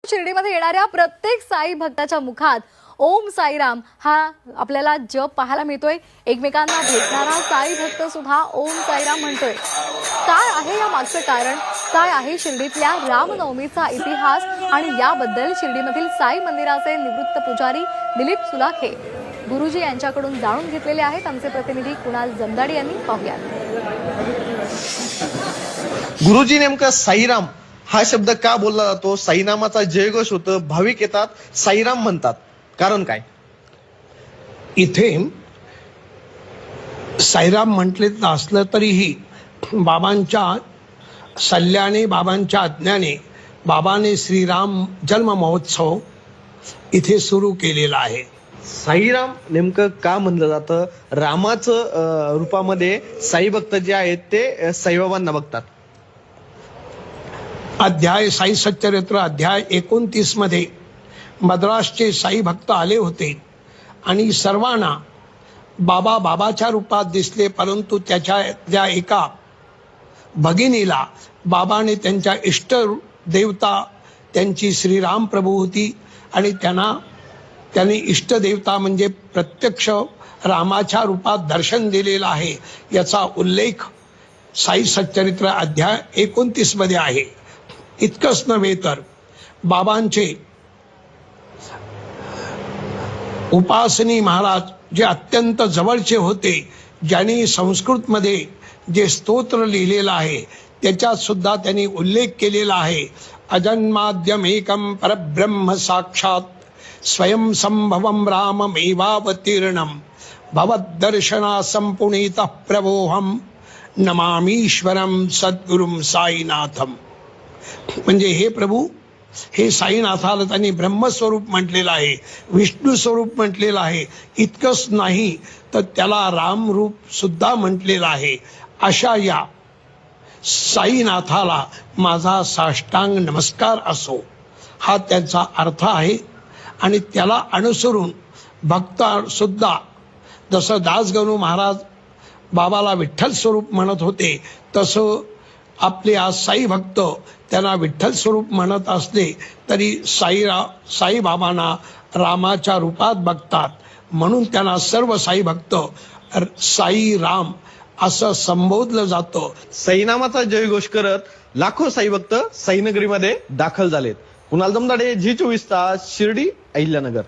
शिर्डीमध्ये येणाऱ्या प्रत्येक साई भक्ताच्या मुखात ओम साईराम हा आपल्याला जप पाहायला मिळतोय। एकमेकांना भेटणारा साई भक्त सुद्धा ओम साईराम म्हणतोय। काय आहे या मागचं कारण, काय आहे शिर्डीतल्या रामनवमीचा इतिहास आणि याबद्दल शिर्डीमधील साई मंदिराचे निवृत्त पुजारी दिलीप सुलाखे गुरुजी यांच्याकडून जाणून घेतलेले आहेत। आमचे प्रतिनिधी कुणाल जमदाडे यांनी पाहूया। गुरुजी नेमका साईराम हा शब्द का बोलला जातो? साईनामाचा जयघोष होतो, भाविक येतात साईराम म्हणतात, कारण काय? इथे साईराम म्हटले असलं तरीही बाबांच्या सल्ल्याने, बाबांच्या आज्ञाने बाबाने श्रीराम जन्म महोत्सव इथे सुरू केलेला आहे। साईराम नेमकं का म्हणलं जातं? रामाचं रूपामध्ये साई भक्त जे आहेत ते साईबाबांना बघतात। अध्याय साई सच्चरित्र अध्याय 29 मध्ये मद्रासचे साई भक्त आले होते आणि सर्वांना बाबा बाबाच्या रूपात दिसले, परंतु त्या एका भगिनीला बाबाने त्यांच्या इष्ट देवता त्यांची श्रीराम प्रभू होती आणि त्यांनी इष्ट देवता म्हणजे प्रत्यक्ष रामाच्या रूपात दर्शन दिलेलं आहे, याचा उल्लेख साई सच्चरित्र अध्याय 29 मध्ये आहे। इतकंच नव्हे तर बाबांचे उपासनी महाराज जे अत्यंत जवळचे होते, ज्यांनी संस्कृत मध्ये जे स्तोत्र लिहिलेलं आहे त्याच्यात सुद्धा त्यांनी उल्लेख केलेला आहे। अजन्माद्यमेकं परब्रह्म साक्षात स्वयं संभवं राममेवावतीर्णं भवद्दर्शना संपुनीतः प्रभोहम नमामीश्वरम सद्गुरुम साईनाथम। म्हणजे हे प्रभू, हे साईनाथाला त्यांनी ब्रह्मस्वरूप म्हटलेलं आहे, विष्णू स्वरूप म्हटलेलं आहे। इतकंच नाही तर त्याला राम रूप सुद्धा म्हटलेलं आहे। अशा या साईनाथाला माझा साष्टांग नमस्कार असो, हा त्यांचा अर्थ आहे। आणि त्याला अनुसरून भक्त सुद्धा, जसं दासगणू महाराज बाबाला विठ्ठल स्वरूप म्हणत होते, तसं आपले आज साई भक्त त्यांना विठ्ठल स्वरूप म्हणत असले तरी साईबाबांना रामाच्या रूपात बघतात, म्हणून त्यांना सर्व साई भक्त साई राम असं संबोधलं जातं। साईनामाचा जयघोष करत लाखो साई भक्त साईनगरीमध्ये दाखल झालेत। कुणाल जमदाडे, G24 तास, शिर्डी, अहिल्यानगर।